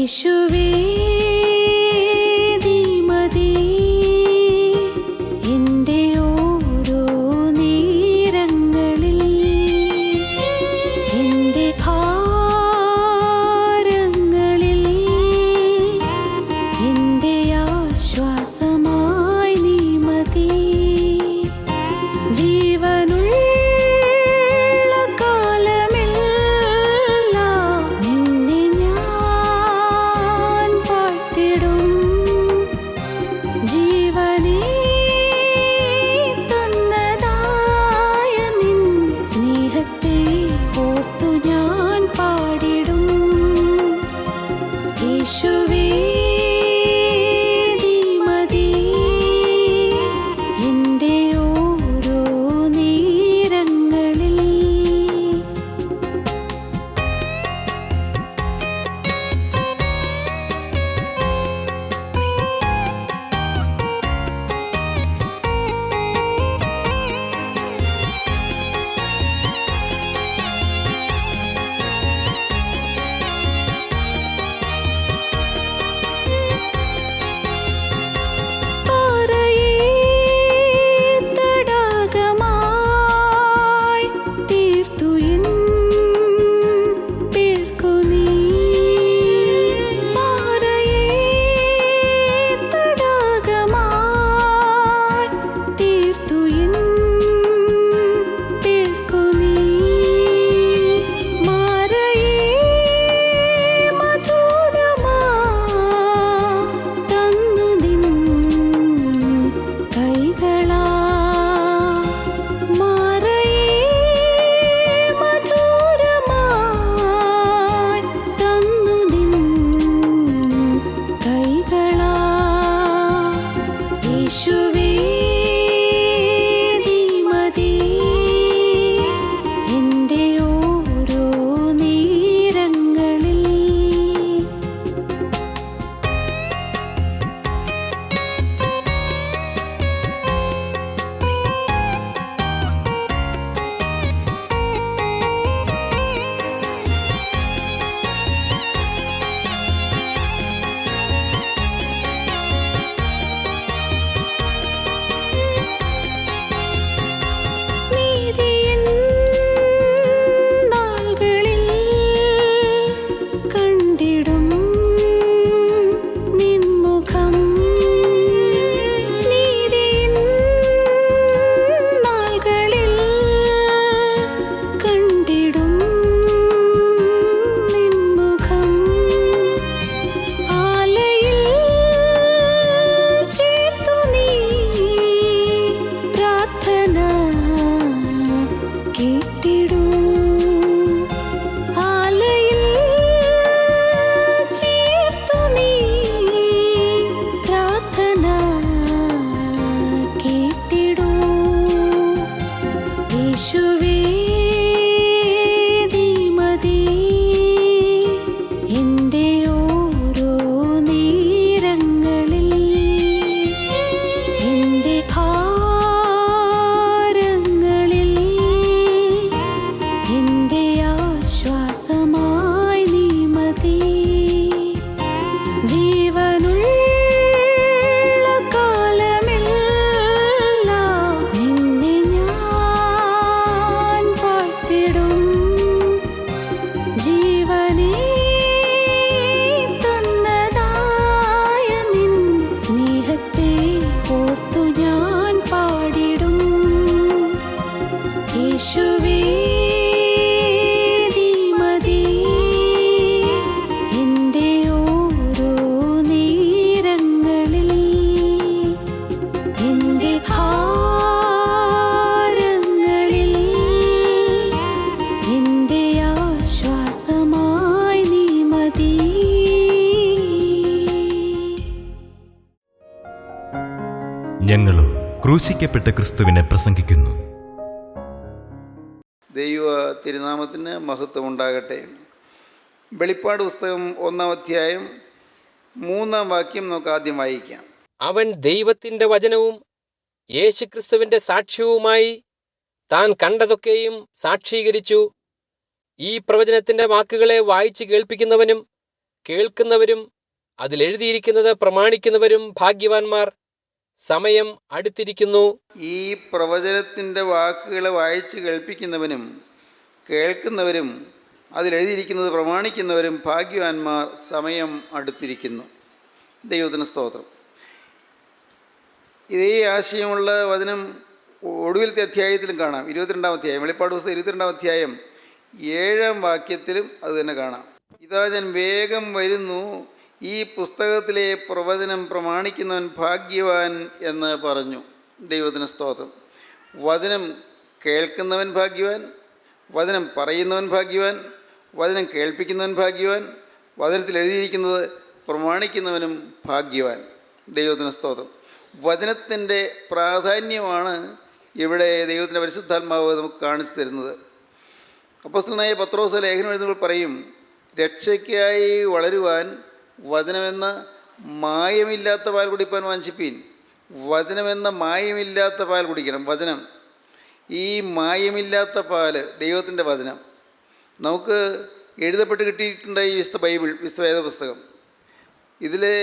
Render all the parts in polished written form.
യേശുവേ ദീമതീ എൻ്റെ ഓരോ നേരങ്ങളിൽ എൻ്റെ ഭാരങ്ങളിൽ എൻ്റെ ആശ്വാസമായി നീ മതി. ജീവനുള്ള കാലമെല്ലാം നിന്നെ ഞാൻ പാഴ്ത്തിടും. ജീവനെ തന്നതായ നിൻ സ്നേഹത്തെ ഓർത്തു ഞാൻ പാടിടും. യേശുവേ ദീമതീ എൻ്റെ ഓരോ നേരങ്ങളിൽ. പാറയെ തടാകമായി തീർത്തു എൻ പേർക്കു നീ. പാറയെ തടാകമായി തീർത്തു എൻ പേർക്കു നീ. മാറയെ മധുരമായി തന്നു നിൻ കൈകളാ. മാറയെ മധുരമായി തന്നു നിൻ കൈകളാ. യേശുവേ ദീമതീ എൻ്റെ ഓരോ നേരങ്ങളിൽ. നീതിയിൻ നാൾകളിൽ കണ്ടിടും നിൻ മുഖം. നീതിയിൻ നാൾകളിൽ കണ്ടിടും നിൻ മുഖം. ആലയിൽ ചേർത്തു നീ പ്രാർത്ഥന കേട്ടിടൂ. ആലയിൽ ചേർത്തു നീ പ്രാർത്ഥന കേട്ടിടൂ. യേശുവേ ദീമതീ എൻ്റെ ഓരോ നേരങ്ങളിൽ എൻ്റെ ഭാരങ്ങളിൽ എൻ്റെ ആശ്വാസമായി നീ മതി. ജീവനുള്ള കാലമെല്ലാം നിന്നെ ഞാൻ പാഴ്ത്തിടും. ജീവനെ തന്നതായ നിൻ സ്നേഹത്തെ ഓർത്തു ഞാൻ പാടിടും. യേശുവേ ദീമതീ എൻ്റെ ഓരോ നേരങ്ങളിൽ എൻ്റെ ഭാരങ്ങളിൽ എൻ്റെ ആശ്വാസമായി നീ മതി. ഞങ്ങളും ക്രൂശിക്കപ്പെട്ട ക്രിസ്തുവിനെ പ്രസംഗിക്കുന്നു. ദൈവ തിരുനാമത്തിന് മഹത്വം ഉണ്ടാകട്ടെ. വെളിപ്പാട് പുസ്തകം 1-ാം അധ്യായം 3-ാം വാക്യം നമുക്ക് ആദ്യം വായിക്കാം. അവൻ ദൈവത്തിന്റെ വചനവും യേശുക്രിസ്തുവിന്റെ സാക്ഷ്യവുമായി താൻ കണ്ടതൊക്കെയും സാക്ഷീകരിച്ചു. ഈ പ്രവചനത്തിന്റെ വാക്കുകളെ വായിച്ചു കേൾപ്പിക്കുന്നവനും കേൾക്കുന്നവരും അതിലെഴുതിയിരിക്കുന്നത് പ്രമാണിക്കുന്നവരും ഭാഗ്യവാന്മാർ. സമയം അടുത്തിരിക്കുന്നു. ഈ പ്രവചനത്തിൻ്റെ വാക്കുകളെ വായിച്ച് കേൾപ്പിക്കുന്നവനും കേൾക്കുന്നവരും അതിലെഴുതിയിരിക്കുന്നത് പ്രമാണിക്കുന്നവരും ഭാഗ്യവാന്മാർ. സമയം അടുത്തിരിക്കുന്നു. ദൈവത്തിന് സ്തോത്രം. ഇതേ ആശയമുള്ള വചനം ഒടുവിലത്തെ അധ്യായത്തിലും കാണാം. 22-ാം അധ്യായം, വെളിപ്പാട് പുസ്തകം 22-ാം അധ്യായം 7-ാം വാക്യത്തിലും അത് തന്നെ കാണാം. ഇതാ ഞാൻ വേഗം വരുന്നു, ഈ പുസ്തകത്തിലെ പ്രവചനം പ്രമാണിക്കുന്നവൻ ഭാഗ്യവാൻ എന്ന് പറഞ്ഞു. ദൈവത്തിന് സ്തോത്രം. വചനം കേൾക്കുന്നവൻ ഭാഗ്യവാൻ, വചനം പറയുന്നവൻ ഭാഗ്യവാൻ, വചനം കേൾപ്പിക്കുന്നവൻ ഭാഗ്യവാൻ, വചനത്തിൽ എഴുതിയിരിക്കുന്നത് പ്രമാണിക്കുന്നവനും ഭാഗ്യവാൻ. ദൈവത്തിന് സ്തോത്രം. വചനത്തിൻ്റെ പ്രാധാന്യമാണ് ഇവിടെ ദൈവത്തിൻ്റെ പരിശുദ്ധാത്മാവ് നമുക്ക് കാണിച്ചു തരുന്നത്. അപ്പോസ്തലനായ പത്രോസ് ലേഖനം എഴുതുമ്പോൾ പറയും, രക്ഷയ്ക്കായി വളരുവാൻ വചനമെന്ന മായമില്ലാത്ത പാൽ കുടിപ്പാൻ വാഞ്ചിപ്പീൻ. വചനമെന്ന മായമില്ലാത്ത പാൽ കുടിക്കണം. വചനം, ഈ മായമില്ലാത്ത പാല്, ദൈവത്തിൻ്റെ വചനം നമുക്ക് എഴുതപ്പെട്ട് കിട്ടിയിട്ടുണ്ട്. ഈ വിശുദ്ധ ബൈബിൾ, വിശുദ്ധ വേദപുസ്തകം, ഇതിലെ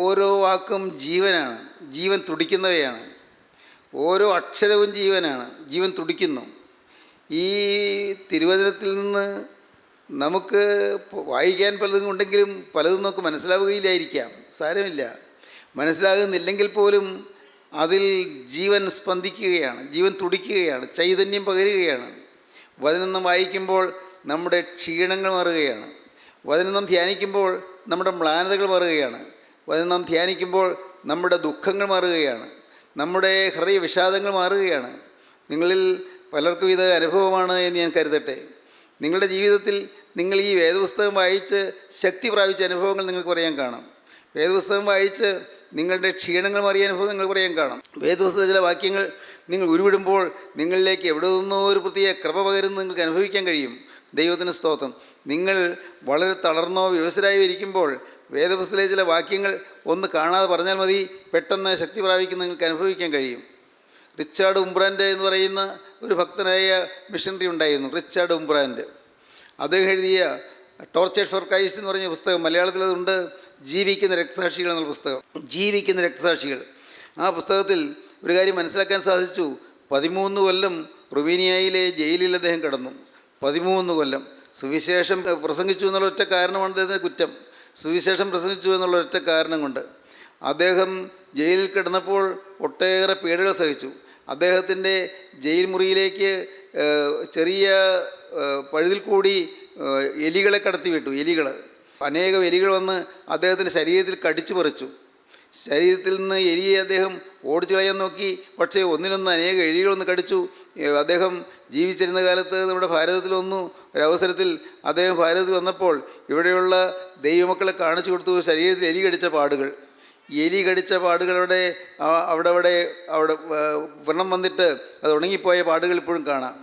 ഓരോ വാക്കും ജീവനാണ്, ജീവൻ തുടിക്കുന്നവയാണ്. ഓരോ അക്ഷരവും ജീവനാണ്, ജീവൻ തുടിക്കുന്നു. ഈ തിരുവചനത്തിൽ നിന്ന് നമുക്ക് വായിക്കാൻ പലതും ഉണ്ടെങ്കിലും പലതും നമുക്ക് മനസ്സിലാവുകയില്ലായിരിക്കാം. സാരമില്ല, മനസ്സിലാകുന്നില്ലെങ്കിൽ പോലും അതിൽ ജീവൻ സ്പന്ദിക്കുകയാണ്, ജീവൻ തുടിക്കുകയാണ്, ചൈതന്യം പകരുകയാണ്. വചനം നാം വായിക്കുമ്പോൾ നമ്മുടെ ക്ഷീണങ്ങൾ മാറുകയാണ്. വചനം നാം ധ്യാനിക്കുമ്പോൾ നമ്മുടെ മ്ലാനതകൾ മാറുകയാണ്. വചനം നാം ധ്യാനിക്കുമ്പോൾ നമ്മുടെ ദുഃഖങ്ങൾ മാറുകയാണ്, നമ്മുടെ ഹൃദയ വിഷാദങ്ങൾ മാറുകയാണ്. നിങ്ങളിൽ പലർക്കും ഇത് അനുഭവമാണ് എന്ന് ഞാൻ കരുതട്ടെ. നിങ്ങളുടെ ജീവിതത്തിൽ നിങ്ങൾ ഈ വേദപുസ്തകം വായിച്ച് ശക്തി പ്രാപിച്ച അനുഭവങ്ങൾ നിങ്ങൾക്ക് പറയാൻ കാണാം. വേദപുസ്തകം വായിച്ച് നിങ്ങളുടെ ക്ഷീണങ്ങൾ മാറിയ അനുഭവം നിങ്ങൾ പറയാൻ കാണാം. വേദപുസ്തക ചില വാക്യങ്ങൾ നിങ്ങൾ ഉരുവിടുമ്പോൾ നിങ്ങളിലേക്ക് എവിടെ നിന്നോ ഒരു പ്രത്യേക കൃപ പകരുന്ന നിങ്ങൾക്ക് അനുഭവിക്കാൻ കഴിയും. ദൈവത്തിന് സ്തോത്രം. നിങ്ങൾ വളരെ തളർന്നോ വിവശരായോ ഇരിക്കുമ്പോൾ വേദപുസ്തകത്തിലെ ചില വാക്യങ്ങൾ ഒന്ന് കാണാതെ പറഞ്ഞാൽ മതി, പെട്ടെന്ന് ശക്തി പ്രാപിക്കുന്ന നിങ്ങൾക്ക് അനുഭവിക്കാൻ കഴിയും. റിച്ചാർഡ് ഉംബ്രാൻഡ് എന്ന് പറയുന്ന ഒരു ഭക്തനായ മിഷണറി ഉണ്ടായിരുന്നു, റിച്ചാർഡ് ഉംബ്രാൻഡ്. അദ്ദേഹം എഴുതിയ ടോർച്ചേർഡ് ഫോർ ക്രൈസ്റ്റ് എന്ന് പറഞ്ഞ പുസ്തകം, മലയാളത്തിൽ അതുണ്ട്, ജീവിക്കുന്ന രക്തസാക്ഷികൾ എന്നുള്ള പുസ്തകം. ജീവിക്കുന്ന രക്തസാക്ഷികൾ. ആ പുസ്തകത്തിൽ ഒരു കാര്യം മനസ്സിലാക്കാൻ സാധിച്ചു. 13 കൊല്ലം റുമേനിയയിലെ ജയിലിൽ അദ്ദേഹം കിടന്നു. 13 കൊല്ലം സുവിശേഷം പ്രസംഗിച്ചു എന്നുള്ള ഒറ്റ കാരണമാണ് അദ്ദേഹത്തിന് കുറ്റം. സുവിശേഷം പ്രസംഗിച്ചു എന്നുള്ള ഒറ്റ കാരണം കൊണ്ട് അദ്ദേഹം ജയിലിൽ കിടന്നപ്പോൾ ഒട്ടേറെ പീഡകൾ സഹിച്ചു. അദ്ദേഹത്തിൻ്റെ ജയിൽ മുറിയിലേക്ക് ചെറിയ പഴുതിൽ കൂടി എലികളെ കടത്തിവിട്ടു. അനേകം എലികൾ വന്ന് അദ്ദേഹത്തിൻ്റെ ശരീരത്തിൽ കടിച്ചു പറിച്ചു. ശരീരത്തിൽ നിന്ന് എലിയെ അദ്ദേഹം ഓടിച്ചു കളയാൻ നോക്കി, പക്ഷേ ഒന്നിനൊന്ന് അനേകം എലികളൊന്ന് കടിച്ചു. അദ്ദേഹം ജീവിച്ചിരുന്ന കാലത്ത് നമ്മുടെ ഭാരതത്തിൽ വന്നു. ഒരവസരത്തിൽ അദ്ദേഹം ഭാരതത്തിൽ വന്നപ്പോൾ ഇവിടെയുള്ള ദൈവമക്കളെ കാണിച്ചു കൊടുത്തു ശരീരത്തിൽ എലി കടിച്ച പാടുകൾ. എലി കടിച്ച പാടുകളുടെ അവിടെ വ്രണം വന്നിട്ട് അത് ഉണങ്ങിപ്പോയ പാടുകൾ ഇപ്പോഴും കാണാം.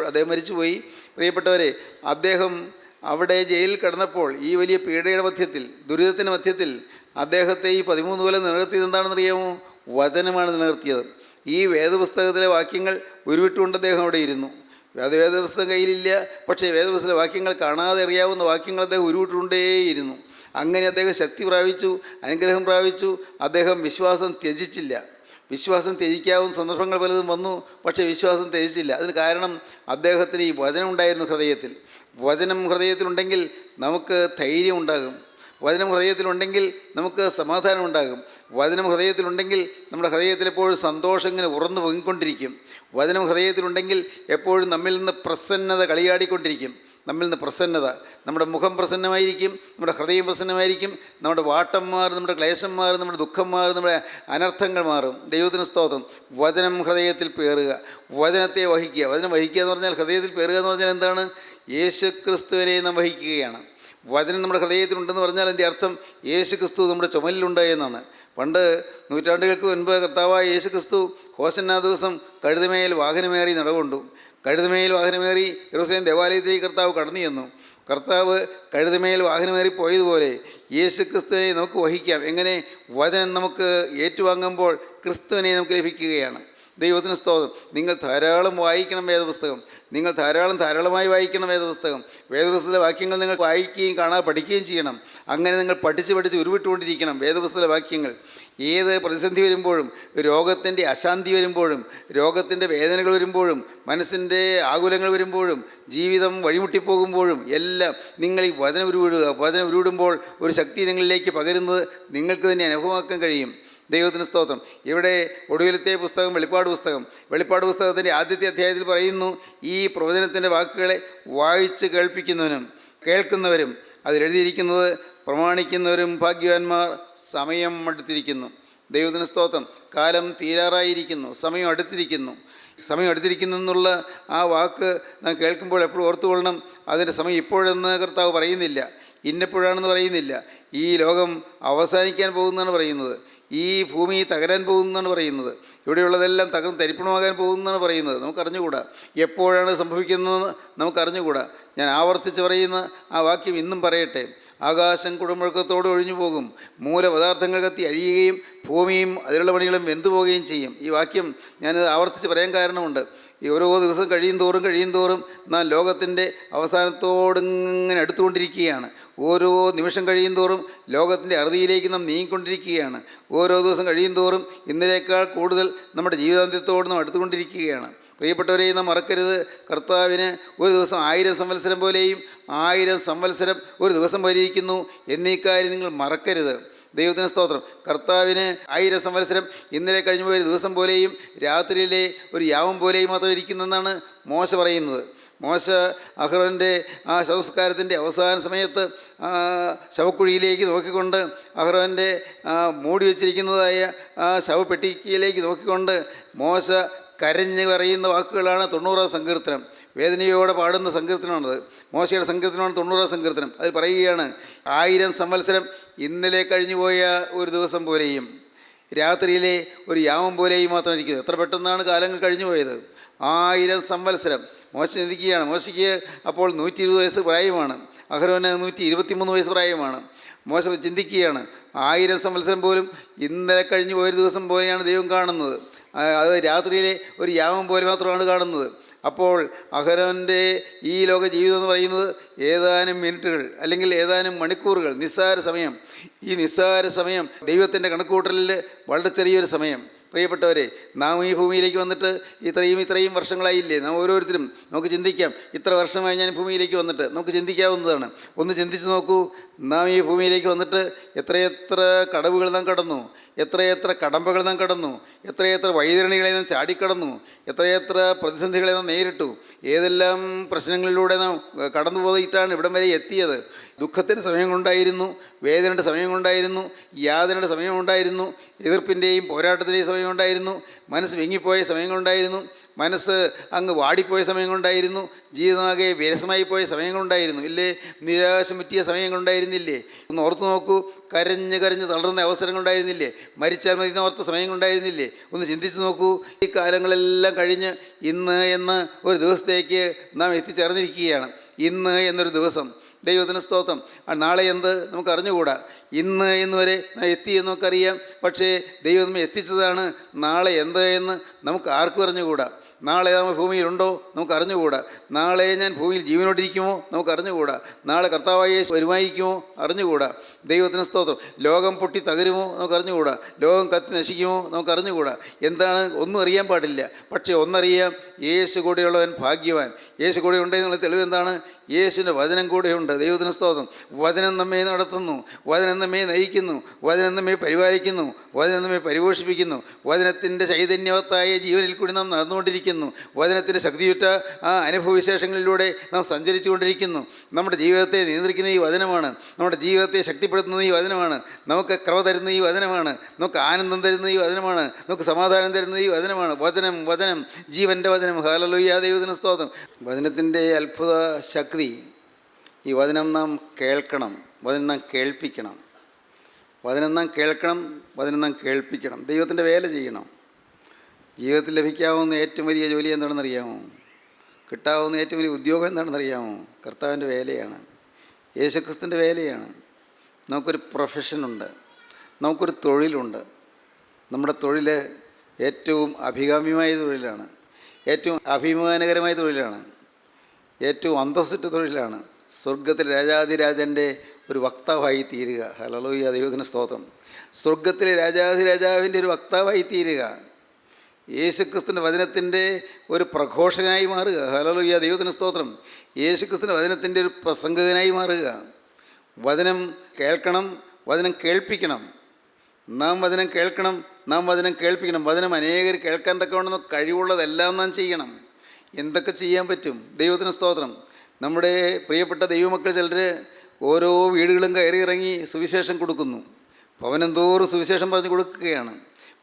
അദ്ദേഹം മരിച്ചുപോയി. പ്രിയപ്പെട്ടവരെ, അദ്ദേഹം അവിടെ ജയിലിൽ കിടന്നപ്പോൾ ഈ വലിയ പീഡയുടെ മധ്യത്തിൽ, ദുരിതത്തിൻ്റെ മധ്യത്തിൽ അദ്ദേഹത്തെ ഈ 13 കൊല്ലം നിലനിർത്തിയത് എന്താണെന്നറിയാമോ? വചനമാണ് നിലനിർത്തിയത്. ഈ വേദപുസ്തകത്തിലെ വാക്യങ്ങൾ ഉരുവിട്ടുകൊണ്ട് അദ്ദേഹം അവിടെ ഇരുന്നു. വേദപുസ്തകം കയ്യിലില്ല, പക്ഷേ വേദപുസ്തക വാക്യങ്ങൾ കാണാതെ അറിയാവുന്ന വാക്യങ്ങൾ അദ്ദേഹം ഉരുവിട്ടുകൊണ്ടേയിരുന്നു. അങ്ങനെ അദ്ദേഹം ശക്തി പ്രാപിച്ചു, അനുഗ്രഹം പ്രാപിച്ചു. അദ്ദേഹം വിശ്വാസം ത്യജിച്ചില്ല. വിശ്വാസം ത്യജിക്കാവുന്ന സന്ദർഭങ്ങൾ പലതും വന്നു, പക്ഷേ വിശ്വാസം ത്യജിച്ചില്ല. അതിന് കാരണം അദ്ദേഹത്തിന് ഈ വചനം ഉണ്ടായിരുന്നു ഹൃദയത്തിൽ. വചനം ഹൃദയത്തിലുണ്ടെങ്കിൽ നമുക്ക് ധൈര്യം ഉണ്ടാകും. വചനം ഹൃദയത്തിലുണ്ടെങ്കിൽ നമുക്ക് സമാധാനം ഉണ്ടാകും. വചനം ഹൃദയത്തിലുണ്ടെങ്കിൽ നമ്മുടെ ഹൃദയത്തിൽ എപ്പോഴും സന്തോഷം ഇങ്ങനെ ഉറന്നു പൊങ്ങിക്കൊണ്ടിരിക്കും. വചനം ഹൃദയത്തിലുണ്ടെങ്കിൽ എപ്പോഴും നമ്മിൽ നിന്ന് പ്രസന്നത കളിയാടിക്കൊണ്ടിരിക്കും. നമ്മിൽ നിന്ന് പ്രസന്നത, നമ്മുടെ മുഖം പ്രസന്നമായിരിക്കും, നമ്മുടെ ഹൃദയം പ്രസന്നമായിരിക്കും, നമ്മുടെ വാട്ടം മാറും, നമ്മുടെ ക്ലേശം മാറും, നമ്മുടെ ദുഃഖം മാറും, നമ്മുടെ അനർത്ഥങ്ങൾ മാറും. ദൈവത്തിന് സ്തോത്രം. വചനം ഹൃദയത്തിൽ പേറുക, വചനത്തെ വഹിക്കുക. വചനം വഹിക്കുക എന്ന് പറഞ്ഞാൽ, ഹൃദയത്തിൽ പേറുക എന്ന് പറഞ്ഞാൽ എന്താണ്? യേശു ക്രിസ്തുവിനെ നാം വഹിക്കുകയാണ്. വചനം നമ്മുടെ ഹൃദയത്തിലുണ്ടെന്ന് പറഞ്ഞാൽ അതിൻ്റെ അർത്ഥം യേശു ക്രിസ്തു നമ്മുടെ ചുമലിലുണ്ട് എന്നാണ്. പണ്ട് നൂറ്റാണ്ടുകൾക്ക് മുൻപ് കർത്താവായ യേശു ക്രിസ്തു ഹോശന്നാ ദിവസം കഴുതമേൽ വാഹനമേറി നടകൊണ്ടു. കഴുതമേൽ വാഹനമേറി യെരൂശലേം ദേവാലയത്തിലേക്ക് കർത്താവ് കടന്നു ചെന്നു. കർത്താവ് കഴുതമേൽ വാഹനമേറി പോയതുപോലെ യേശു ക്രിസ്തുവിനെ നമുക്ക് വഹിക്കാം. എങ്ങനെ? വചനം നമുക്ക് ഏറ്റുവാങ്ങുമ്പോൾ ക്രിസ്തുവിനെ നമുക്ക് ലഭിക്കുകയാണ്. ദൈവത്തിന് സ്തോത്രം. നിങ്ങൾ ധാരാളം വായിക്കണം വേദപുസ്തകം. നിങ്ങൾ ധാരാളമായി വായിക്കണം വേദപുസ്തകം. വേദപുസ്തകത്തിലെ വാക്യങ്ങൾ നിങ്ങൾ വായിക്കുകയും കാണാതെ പഠിക്കുകയും ചെയ്യണം. അങ്ങനെ നിങ്ങൾ പഠിച്ച് ഉരുവിട്ടുകൊണ്ടിരിക്കണം വേദപുസ്തകത്തിലെ വാക്യങ്ങൾ. ഏത് പ്രതിസന്ധി വരുമ്പോഴും, രോഗത്തിൻ്റെ അശാന്തി വരുമ്പോഴും, രോഗത്തിൻ്റെ വേദനകൾ വരുമ്പോഴും, മനസ്സിൻ്റെ ആകുലങ്ങൾ വരുമ്പോഴും, ജീവിതം വഴിമുട്ടിപ്പോകുമ്പോഴും എല്ലാം നിങ്ങൾ ഈ വചനം ഉരുവിടുക. വചനം ഉരുവിടുമ്പോൾ ഒരു ശക്തി നിങ്ങളിലേക്ക് പകരുന്നത് നിങ്ങൾക്ക് തന്നെ അനുഭവമാക്കാൻ കഴിയും. ദൈവത്തിന് സ്തോത്രം. ഇവിടെ ഒടുവിലത്തെ പുസ്തകം വെളിപ്പാട് പുസ്തകത്തിൻ്റെ ആദ്യത്തെ അധ്യായത്തിൽ പറയുന്നു, ഈ പ്രവചനത്തിൻ്റെ വാക്കുകളെ വായിച്ച് കേൾക്കുന്നവരും അതിലെഴുതിയിരിക്കുന്നത് പ്രമാണിക്കുന്നവരും ഭാഗ്യവാന്മാർ. സമയം അടുത്തിരിക്കുന്നു. ദൈവത്തിന് സ്തോത്രം. കാലം തീരാറായിരിക്കുന്നു, സമയം അടുത്തിരിക്കുന്നു എന്നുള്ള ആ വാക്ക് നാം കേൾക്കുമ്പോൾ എപ്പോഴും ഓർത്തുകൊള്ളണം. അതിൻ്റെ സമയം ഇപ്പോഴെന്ന് കർത്താവ് പറയുന്നില്ല, ഇന്നപ്പോഴാണെന്ന് പറയുന്നില്ല. ഈ ലോകം അവസാനിക്കാൻ പോകുന്നതാണ് പറയുന്നത്. ഈ ഭൂമി തകരാൻ പോകുന്നതാണ് പറയുന്നത്. ഇവിടെയുള്ളതെല്ലാം തകർന്ന് തരിപ്പണമാകാൻ പോകുന്നതാണ് പറയുന്നത്. നമുക്കറിഞ്ഞുകൂടാ എപ്പോഴാണ് സംഭവിക്കുന്നതെന്ന് നമുക്കറിഞ്ഞുകൂടാ. ഞാൻ ആവർത്തിച്ച് പറയുന്ന ആ വാക്യം ഇന്നും പറയട്ടെ. ആകാശം കൊടുമുഴക്കത്തോടെ ഒഴിഞ്ഞു പോകും, മൂലപദാർത്ഥങ്ങൾ കത്തി അഴിയുകയും ഭൂമിയും അതിലുള്ള പണികളും വെന്തുപോവുകയും ചെയ്യും. ഈ വാക്യം ഞാനത് ആവർത്തിച്ച് പറയാൻ കാരണമുണ്ട്. ഈ ഓരോ ദിവസം കഴിയും തോറും നാം ലോകത്തിൻ്റെ അവസാനത്തോടിങ്ങനെ അടുത്തുകൊണ്ടിരിക്കുകയാണ്. ഓരോ നിമിഷം കഴിയും തോറും ലോകത്തിൻ്റെ അറുതിയിലേക്ക് നാം നീങ്ങിക്കൊണ്ടിരിക്കുകയാണ്. ഓരോ ദിവസം കഴിയും തോറും ഇന്നലേക്കാൾ കൂടുതൽ നമ്മുടെ ജീവിതാന്ത്യത്തോട് നാം അടുത്തുകൊണ്ടിരിക്കുകയാണ്. പ്രിയപ്പെട്ടവരെ, നാം മറക്കരുത്, കർത്താവിന് ഒരു ദിവസം 1000 സംവത്സരം പോലെയും 1000 സംവത്സരം ഒരു ദിവസം വരെയിരിക്കുന്നു എന്നീ കാര്യം നിങ്ങൾ മറക്കരുത്. ദൈവത്തിന് സ്തോത്രം. കർത്താവിന് 1000 സംവത്സരം ഇന്നലെ കഴിഞ്ഞു പോയ ദിവസം പോലെയും രാത്രിയിലെ ഒരു യാമം പോലെയും മാത്രം ഇരിക്കുന്നെന്നാണ് മോശ പറയുന്നത്. മോശ അഹ്റോൻ്റെ ആ ശവസംസ്കാരത്തിൻ്റെ അവസാന സമയത്ത് ശവക്കുഴിയിലേക്ക് നോക്കിക്കൊണ്ട്, അഹ്റോൻ്റെ മൂടി വച്ചിരിക്കുന്നതായ ആ ശവപ്പെട്ടിയിലേക്ക് നോക്കിക്കൊണ്ട് മോശ കരഞ്ഞ് പറയുന്ന വാക്കുകളാണ് 90-ാം സങ്കീർത്തനം. വേദനയോടെ പാടുന്ന സങ്കീർത്തനമാണത്. മോശയുടെ സങ്കീർത്തനമാണ് 90-ാം സങ്കീർത്തനം. അതിൽ പറയുകയാണ്, 1000 സംവത്സരം ഇന്നലെ കഴിഞ്ഞുപോയ ഒരു ദിവസം പോലെയും രാത്രിയിലെ ഒരു യാമം പോലെയും മാത്രം ഇരിക്കുന്നത്. എത്ര പെട്ടെന്നാണ് കാലങ്ങൾ കഴിഞ്ഞു പോയത്. 1000 സംവത്സരം. മോശ ചിന്തിക്കുകയാണ്. മോശയ്ക്ക് അപ്പോൾ 120 വയസ്സ് പ്രായമാണ്. അഹ്റോന് 123 വയസ്സ് പ്രായമാണ്. മോശ ചിന്തിക്കുകയാണ്, 1000 സംവത്സരം പോലും ഇന്നലെ കഴിഞ്ഞു പോയൊരു ദിവസം പോലെയാണ് ദൈവം കാണുന്നത്. അത് രാത്രിയിലെ ഒരു യാമം പോലെ മാത്രമാണ് കാണുന്നത്. അപ്പോൾ അഹരോൻ്റെ ഈ ലോക ജീവിതം എന്ന് പറയുന്നത് ഏതാനും മിനിറ്റുകൾ അല്ലെങ്കിൽ ഏതാനും മണിക്കൂറുകൾ, നിസ്സാര സമയം. ഈ നിസ്സാര സമയം ദൈവത്തിൻ്റെ കണക്കുകൂട്ടലിൽ വളരെ ചെറിയൊരു സമയം. പ്രിയപ്പെട്ടവരെ, നാം ഈ ഭൂമിയിലേക്ക് വന്നിട്ട് ഇത്രയും വർഷങ്ങളായില്ലേ? നാം ഓരോരുത്തരും നമുക്ക് ചിന്തിക്കാം, ഇത്ര വർഷമായി ഞാൻ ഭൂമിയിലേക്ക് വന്നിട്ട്. നമുക്ക് ചിന്തിക്കാവുന്നതാണ്. ഒന്ന് ചിന്തിച്ച് നോക്കൂ, നാം ഈ ഭൂമിയിലേക്ക് വന്നിട്ട് എത്രയെത്ര കടവുകൾ നാം കടന്നു, എത്രയെത്ര കടമ്പകൾ നാം കടന്നു, എത്രയെത്ര വൈതരണികളെ നാം ചാടിക്കടന്നു, എത്രയെത്ര പ്രതിസന്ധികളെ നാം നേരിട്ടു, ഏതെല്ലാം പ്രശ്നങ്ങളിലൂടെ നാം കടന്നു പോയിട്ടാണ് ഇവിടം വരെ എത്തിയത്. ദുഃഖത്തിൻ്റെ സമയങ്ങളുണ്ടായിരുന്നു, വേദനയുടെ സമയങ്ങളുണ്ടായിരുന്നു, യാതനയുടെ സമയമുണ്ടായിരുന്നു, എതിർപ്പിൻ്റെയും പോരാട്ടത്തിൻ്റെയും സമയമുണ്ടായിരുന്നു, മനസ്സ് വെങ്ങിപ്പോയ സമയങ്ങളുണ്ടായിരുന്നു, മനസ്സ് അങ്ങ് വാടിപ്പോയ സമയങ്ങളുണ്ടായിരുന്നു, ജീവിതമാകെ വിരസമായി പോയ സമയങ്ങളുണ്ടായിരുന്നു ഇല്ലേ? നിരാശ മുറ്റിയ സമയങ്ങളുണ്ടായിരുന്നില്ലേ? ഒന്ന് ഓർത്ത് നോക്കൂ. കരഞ്ഞ് തളർന്ന അവസരങ്ങളുണ്ടായിരുന്നില്ലേ? മരിച്ചാൽ മതി ഓർത്ത സമയങ്ങളുണ്ടായിരുന്നില്ലേ? ഒന്ന് ചിന്തിച്ച് നോക്കൂ. ഈ കാലങ്ങളെല്ലാം കഴിഞ്ഞ് ഇന്ന് എന്ന ഒരു ദിവസത്തേക്ക് നാം എത്തിച്ചേർന്നിരിക്കുകയാണ്. ഇന്ന് എന്നൊരു ദിവസം. ദൈവത്തിന് സ്തോത്രം. നാളെ എന്ത് നമുക്ക് അറിഞ്ഞുകൂടാ. ഇന്ന് എന്നുവരെ എത്തി എന്ന് നമുക്കറിയാം. പക്ഷേ ദൈവം നമ്മെ എത്തിച്ചതാണ്. നാളെ എന്ത് എന്ന് നമുക്ക് ആർക്കും അറിഞ്ഞുകൂടാ. നാളെ നമ്മൾ ഭൂമിയിലുണ്ടോ നമുക്ക് അറിഞ്ഞുകൂടാ. നാളെ ഞാൻ ഭൂമിയിൽ ജീവനോടിരിക്കുമോ നമുക്ക് അറിഞ്ഞുകൂടാ. നാളെ കർത്താവായ യേശു വരുമായിരിക്കുമോ അറിഞ്ഞുകൂടാ. ദൈവത്തിന് സ്തോത്രം. ലോകം പൊട്ടി തകരുമോ നമുക്ക് അറിഞ്ഞുകൂടാ. ലോകം കത്തി നശിക്കുമോ നമുക്ക് അറിഞ്ഞുകൂടാ. എന്താണ് ഒന്നും അറിയാൻ പാടില്ല. പക്ഷേ ഒന്നറിയാം, യേശു കൂടെയുള്ളവൻ ഭാഗ്യവാൻ. യേശു കൂടെ ഉണ്ടെന്നുള്ള തെളിവ് എന്താണ്? യേശുവിൻ്റെ വചനം കൂടെയുണ്ട്. ദൈവത്തിന് സ്തോത്രം. വചനം നമ്മെ നടത്തുന്നു, വചനം നമ്മെ നയിക്കുന്നു, വചനം നമ്മെ പരിപാലിക്കുന്നു, വചനം നമ്മെ പരിപോഷിപ്പിക്കുന്നു. വചനത്തിൻ്റെ ചൈതന്യവത്തായ ജീവനിൽ കൂടി നാം നടന്നുകൊണ്ടിരിക്കുന്നു. വചനത്തിൻ്റെ ശക്തിയുറ്റ ആ അനുഭവവിശേഷങ്ങളിലൂടെ നാം സഞ്ചരിച്ചു കൊണ്ടിരിക്കുന്നു. നമ്മുടെ ജീവിതത്തെ നിയന്ത്രിക്കുന്ന ഈ വചനമാണ്. നമ്മുടെ ജീവിതത്തെ ശക്തിപ്പെടുത്തുന്ന ഈ വചനമാണ്. നമുക്ക് കൃപ തരുന്ന ഈ വചനമാണ്. നമുക്ക് ആനന്ദം തരുന്ന ഈ വചനമാണ്. നമുക്ക് സമാധാനം തരുന്ന ഈ വചനമാണ്. വചനം ജീവൻ്റെ വചനം. ഹല്ലേലൂയ. ദൈവത്തിന് സ്തോത്രം. വചനത്തിൻ്റെ അത്ഭുത ശക്തി. ഈ വചനം നാം കേൾക്കണം, വചനം നാം കേൾപ്പിക്കണം. വചനം നാം കേൾക്കണം, വചനം നാം കേൾപ്പിക്കണം. ദൈവത്തിൻ്റെ വേല ചെയ്യണം. ജീവിതത്തിൽ ലഭിക്കാവുന്ന ഏറ്റവും വലിയ ജോലി എന്താണെന്നറിയാമോ? കിട്ടാവുന്ന ഏറ്റവും വലിയ ഉദ്യോഗം എന്താണെന്നറിയാമോ? കർത്താവിൻ്റെ വേലയാണ്, യേശുക്രിസ്തുവിൻ്റെ വേലയാണ്. നമുക്കൊരു പ്രൊഫഷനുണ്ട്, നമുക്കൊരു തൊഴിലുണ്ട്. നമ്മുടെ തൊഴിൽ ഏറ്റവും അഭികാമ്യമായ തൊഴിലാണ്, ഏറ്റവും അഭിമാനകരമായ തൊഴിലാണ്, ഏറ്റവും അന്തസ്സിട്ട തൊഴിലാണ്. സ്വർഗത്തിലെ രാജാധിരാജൻ്റെ ഒരു വക്താവായി തീരുക. ഹല്ലേലൂയ, ദൈവത്തിന് സ്തോത്രം. സ്വർഗത്തിലെ രാജാധിരാജാവിൻ്റെ ഒരു വക്താവായി തീരുക, യേശുക്രിസ്തുവിൻ്റെ വചനത്തിൻ്റെ ഒരു പ്രഘോഷകനായി മാറുക. ഹല്ലേലൂയ, ദൈവത്തിന് സ്തോത്രം. യേശുക്രിസ്തുവിൻ്റെ വചനത്തിൻ്റെ ഒരു പ്രസംഗകനായി മാറുക. വചനം കേൾക്കണം, വചനം കേൾപ്പിക്കണം. നാം വചനം കേൾക്കണം, നാം വചനം കേൾപ്പിക്കണം. വചനം അനേകർ കേൾക്കാൻ തക്കവണ്ണം കഴിവുള്ളതെല്ലാം നാം ചെയ്യണം. എന്തൊക്കെ ചെയ്യാൻ പറ്റും? ദൈവത്തിന് സ്തോത്രം. നമ്മുടെ പ്രിയപ്പെട്ട ദൈവമക്കൾ ചിലർ ഓരോ വീടുകളും കയറി ഇറങ്ങി സുവിശേഷം കൊടുക്കുന്നു. ഭവനം തോറും സുവിശേഷം പറഞ്ഞു കൊടുക്കുകയാണ്.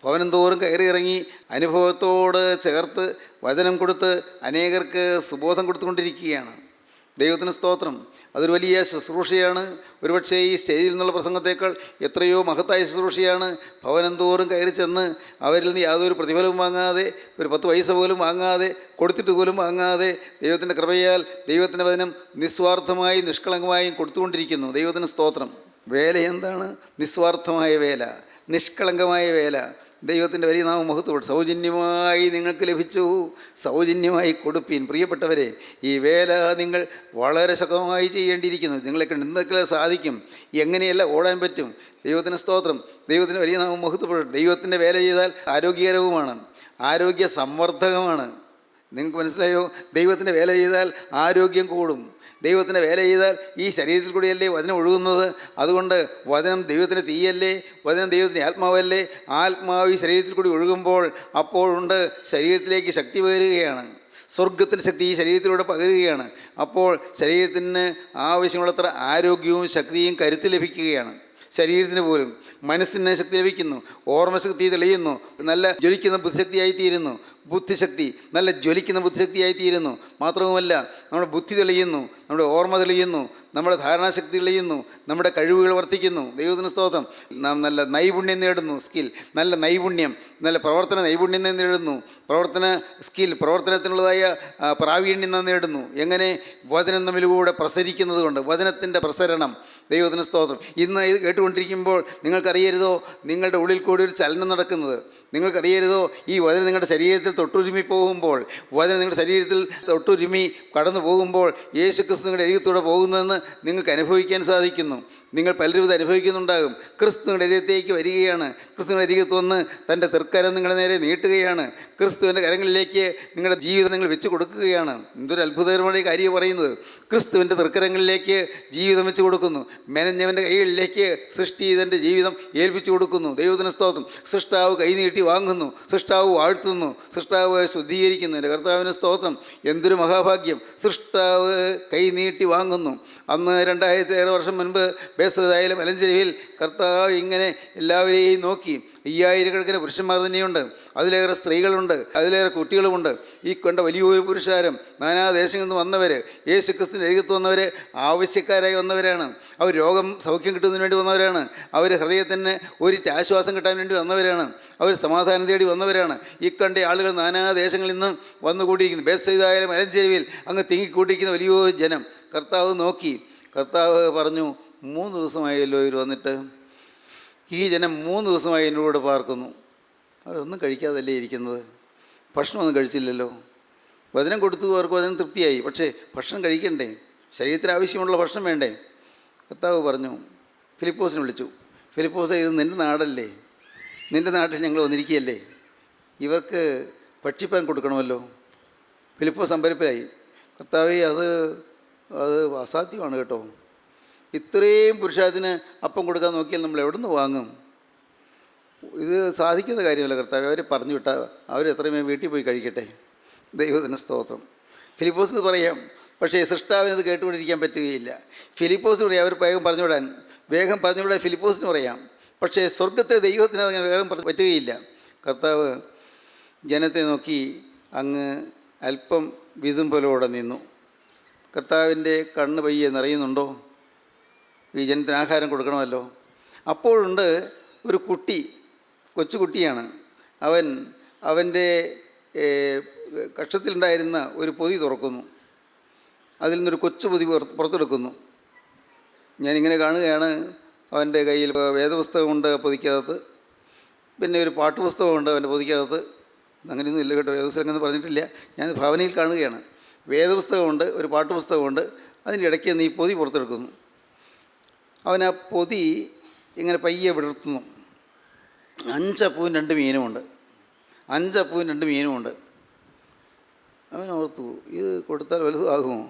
ഭവനം തോറും കയറി ഇറങ്ങി അനുഭവത്തോട് ചേർത്ത് വചനം കൊടുത്ത് അനേകർക്ക് സുബോധം കൊടുത്തുകൊണ്ടിരിക്കുകയാണ്. ദൈവത്തിന് സ്തോത്രം. അതൊരു വലിയ ശുശ്രൂഷയാണ്. ഒരുപക്ഷേ ഈ സ്റ്റേജിൽ നിന്നുള്ള പ്രസംഗത്തേക്കാൾ എത്രയോ മഹത്തായ ശുശ്രൂഷയാണ്. ഭവനം തോറും കയറി ചെന്ന് അവരിൽ നിന്ന് യാതൊരു പ്രതിഫലവും വാങ്ങാതെ, ഒരു 10 പൈസ പോലും വാങ്ങാതെ, കൊടുത്തിട്ട് പോലും വാങ്ങാതെ ദൈവത്തിൻ്റെ കൃപയാൽ ദൈവത്തിൻ്റെ വചനം നിസ്വാർത്ഥമായും നിഷ്കളങ്കമായും കൊടുത്തുകൊണ്ടിരിക്കുന്നു. ദൈവത്തിന് സ്തോത്രം. വേല എന്താണ്? നിസ്വാർത്ഥമായ വേല, നിഷ്കളങ്കമായ വേല. ദൈവത്തിൻ്റെ വലിയ നാമം മഹത്വപ്പെടും. സൗജന്യമായി നിങ്ങൾക്ക് ലഭിച്ചു, സൗജന്യമായി കൊടുപ്പീൻ. പ്രിയപ്പെട്ടവരെ, ഈ വേല നിങ്ങൾ വളരെ ശക്തമായി ചെയ്യേണ്ടിയിരിക്കുന്നു. നിങ്ങളെ എന്തൊക്കെ സാധിക്കും, എങ്ങനെയല്ല ഓടാൻ പറ്റും. ദൈവത്തിന് സ്തോത്രം. ദൈവത്തിൻ്റെ വലിയ നാമം മഹത്വപ്പെടും. ദൈവത്തിൻ്റെ വേല ചെയ്താൽ ആരോഗ്യകരവുമാണ്, ആരോഗ്യ സംവർദ്ധകമാണ്. നിങ്ങൾക്ക് മനസ്സിലായോ? ദൈവത്തിൻ്റെ വേല ചെയ്താൽ ആരോഗ്യം കൂടും. ദൈവത്തിൻ്റെ വേല ചെയ്താൽ ഈ ശരീരത്തിൽ കൂടിയല്ലേ വചനം ഒഴുകുന്നത്. അതുകൊണ്ട് വചനം ദൈവത്തിൻ്റെ തീയല്ലേ, വചനം ദൈവത്തിൻ്റെ ആത്മാവല്ലേ. ആത്മാവ് ഈ ശരീരത്തിൽ കൂടി ഒഴുകുമ്പോൾ അപ്പോഴുണ്ട് ശരീരത്തിലേക്ക് ശക്തി പകരുകയാണ്. സ്വർഗത്തിൻ്റെ ശക്തി ഈ ശരീരത്തിലൂടെ പകരുകയാണ്. അപ്പോൾ ശരീരത്തിന് ആവശ്യമുള്ളത്ര ആരോഗ്യവും ശക്തിയും കരുത്ത് ലഭിക്കുകയാണ്. ശരീരത്തിന് പോലും മനസ്സിന് ശക്തി ലഭിക്കുന്നു, ഓർമ്മശക്തി തെളിയുന്നു, നല്ല ജ്വലിക്കുന്ന ബുദ്ധിശക്തിയായിത്തീരുന്നു. ബുദ്ധിശക്തി നല്ല ജ്വലിക്കുന്ന ബുദ്ധിശക്തിയായിത്തീരുന്നു. മാത്രവുമല്ല, നമ്മുടെ ബുദ്ധി തെളിയുന്നു, നമ്മുടെ ഓർമ്മ തെളിയുന്നു, നമ്മുടെ ധാരണാശക്തി തെളിയുന്നു, നമ്മുടെ കഴിവുകൾ വർദ്ധിക്കുന്നു. ദൈവത്തിന് സ്തോത്രം. നാം നല്ല നൈപുണ്യം നേടുന്നു. സ്കിൽ, നല്ല നൈപുണ്യം, നല്ല പ്രവർത്തന നൈപുണ്യം നേടുന്നു. പ്രവർത്തന സ്കിൽ, പ്രവർത്തനത്തിനുള്ളതായ പ്രാവീണ്യം നാം നേടുന്നു. എങ്ങനെ? വചനം നമ്മിലൂടെ പ്രസരിക്കുന്നത് കൊണ്ട്. വചനത്തിൻ്റെ പ്രസരണം. ദൈവത്തിന് സ്തോത്രം. ഇന്ന് ഇത് കേട്ടുകൊണ്ടിരിക്കുമ്പോൾ നിങ്ങൾക്കറിയരുതോ നിങ്ങളുടെ ഉള്ളിൽ കൂടി ഒരു ചലനം നടക്കുന്നത്? നിങ്ങൾക്കറിയരുതോ ഈ വചനം നിങ്ങളുടെ ശരീരത്തിൽ തൊട്ടുരുമി പോകുമ്പോൾ, വചനം നിങ്ങളുടെ ശരീരത്തിൽ തൊട്ടുരുമി കടന്നു പോകുമ്പോൾ യേശുക്രിസ്തു നിങ്ങളുടെ അരികത്തൂടെ പോകുന്നതെന്ന് നിങ്ങൾക്ക് അനുഭവിക്കാൻ സാധിക്കുന്നു. നിങ്ങൾ പലരും ഇത് അനുഭവിക്കുന്നുണ്ടാകും. ക്രിസ്തു നിങ്ങളുടെ അരികത്തേക്ക് വരികയാണ്. ക്രിസ്തുവിൻ്റെ അരികത്ത് വന്ന് തൻ്റെ തൃക്കരം നിങ്ങളുടെ നേരെ നീട്ടുകയാണ്. ക്രിസ്തുവിൻ്റെ കരങ്ങളിലേക്ക് നിങ്ങളുടെ ജീവിതം നിങ്ങൾ വെച്ച് കൊടുക്കുകയാണ്. എന്തൊരു അത്ഭുതകരമായ കാര്യം പറയുന്നത്. ക്രിസ്തുവിൻ്റെ തൃക്കരങ്ങളിലേക്ക് ജീവിതം വെച്ച് കൊടുക്കുന്നു. മെനഞ്ഞവൻ്റെ കൈകളിലേക്ക് സൃഷ്ടി തൻ്റെ ജീവിതം ഏൽപ്പിച്ചു കൊടുക്കുന്നു. ദൈവത്തിന് സ്തോത്രം. സൃഷ്ടാവ് കൈനീട്ടി വാങ്ങുന്നു, സൃഷ്ടാവ് വാഴ്ത്തുന്നു, സൃഷ്ടാവ് ശുദ്ധീകരിക്കുന്നു. എൻ്റെ കർത്താവിന് സ്തോത്രം. എന്തൊരു മഹാഭാഗ്യം. സൃഷ്ടാവ് കൈനീട്ടി വാങ്ങുന്നു. അന്ന് 2000 വർഷം മുൻപ് ബേസതായാലും മലഞ്ചെരുവിൽ കർത്താവ് ഇങ്ങനെ എല്ലാവരെയും നോക്കി. 5000 കണക്കിന് പുരുഷന്മാർ തന്നെയുണ്ട്, അതിലേറെ സ്ത്രീകളുണ്ട്, അതിലേറെ കുട്ടികളുമുണ്ട്. ഈ കണ്ട വലിയൊരു പുരുഷാരം, നാനാദേശങ്ങളിൽ നിന്ന് വന്നവർ, യേശുക്രിസ്തുവിൻ്റെ അരികത്ത് വന്നവർ ആവശ്യക്കാരായി വന്നവരാണ്. അവർ രോഗം സൗഖ്യം കിട്ടുന്നതിന് വേണ്ടി വന്നവരാണ്. അവർ ഹൃദയത്തിന് ഒരു ആശ്വാസം കിട്ടാൻ വേണ്ടി വന്നവരാണ്. അവർ സമാധാനം തേടി വന്നവരാണ്. ഈ കണ്ട ആളുകൾ നാനാദേശങ്ങളിൽ നിന്ന് വന്നുകൂടിയിരിക്കുന്നു. ബേസതായാലും മലഞ്ചെരുവിൽ അങ്ങ് തിങ്ങിക്കൂട്ടിയിരിക്കുന്ന വലിയൊരു ജനം. കർത്താവ് നോക്കി. കർത്താവ് പറഞ്ഞു, 3 ദിവസമായല്ലോ ഇവർ വന്നിട്ട്. ഈ ജനം 3 ദിവസമായി എൻ്റെ കൂടെ പാർക്കുന്നു. അതൊന്നും കഴിക്കാതല്ലേ ഇരിക്കുന്നത്? ഭക്ഷണമൊന്നും കഴിച്ചില്ലല്ലോ. വചനം കൊടുത്തു, അവർക്ക് വചനം തൃപ്തിയായി. പക്ഷേ ഭക്ഷണം കഴിക്കണ്ടേ? ശരീരത്തിന് ആവശ്യമുള്ള ഭക്ഷണം വേണ്ടേ? കർത്താവ് പറഞ്ഞു, ഫിലിപ്പോസിനെ വിളിച്ചു. ഫിലിപ്പോസേ, ഇത് നിൻ്റെ നാടല്ലേ? നിൻ്റെ നാട്ടിൽ ഞങ്ങൾ വന്നിരിക്കുകയല്ലേ? ഇവർക്ക് ഭക്ഷിപ്പാൻ കൊടുക്കണമല്ലോ. ഫിലിപ്പോസ് അമ്പരപ്പിലായി. കർത്താവേ, അത് അസാധ്യമാണ് കേട്ടോ. ഇത്രയും പുരുഷാരത്തിന് അപ്പം കൊടുക്കാൻ നോക്കിയാൽ നമ്മൾ എവിടെ നിന്ന് വാങ്ങും? ഇത് സാധിക്കുന്ന കാര്യമല്ല കർത്താവേ. അവരെ പറഞ്ഞു വിട്ടാൽ അവരെത്രയും വീട്ടിൽ പോയി കഴിക്കട്ടെ. ദൈവത്തിന് സ്തോത്രം. ഫിലിപ്പോസിന് പറയാം, പക്ഷേ സൃഷ്ടാവിനത് കേട്ടുകൊണ്ടിരിക്കാൻ പറ്റുകയില്ല. ഫിലിപ്പോസിന് പറയാം, അവർ വേഗം പറഞ്ഞുവിടാൻ ഫിലിപ്പോസിന് പറയാം. പക്ഷേ സ്വർഗത്തെ ദൈവത്തിന് അതങ്ങനെ വേഗം പറ്റുകയില്ല. കർത്താവ് ജനത്തെ നോക്കി അങ്ങ് അല്പം വിതുമ്പലോടെ നിന്നു. കർത്താവിൻ്റെ കണ്ണ് പയ്യെ നിറയുന്നുണ്ടോ? ഈ ജനത്തിന് ആഹാരം കൊടുക്കണമല്ലോ. അപ്പോഴുണ്ട് ഒരു കുട്ടി, കൊച്ചുകുട്ടിയാണ്. അവൻ്റെ കക്ഷത്തിലുണ്ടായിരുന്ന ഒരു പൊതി തുറക്കുന്നു. അതിൽ നിന്നൊരു കൊച്ചു പൊതി പുറത്തെടുക്കുന്നു. ഞാനിങ്ങനെ കാണുകയാണ്. അവൻ്റെ കയ്യിൽ വേദപുസ്തകമുണ്ട് പൊതിക്കകത്ത്. പിന്നെ ഒരു പാട്ടുപുസ്തകമുണ്ട് അവൻ്റെ പൊതിക്കകത്ത്. അങ്ങനെയൊന്നും ഇല്ല കേട്ടോ, വേദപുസ്തകം പറഞ്ഞിട്ടില്ല, ഞാൻ ഭാവനയിൽ കാണുകയാണ്. വേദപുസ്തകമുണ്ട്, ഒരു പാട്ടുപുസ്തകമുണ്ട്, അതിൻ്റെ ഇടയ്ക്ക് നിന്ന് ഈ പൊതി പുറത്തെടുക്കുന്നു. അവൻ ആ പൊതി ഇങ്ങനെ പയ്യെ വിടർത്തുന്നു. 5 അപ്പവും 2 മീനുമുണ്ട്. 5 അപ്പവും 2 മീനുമുണ്ട്. അവൻ ഓർത്തു, ഇത് കൊടുത്താൽ വലുതാകുമോ?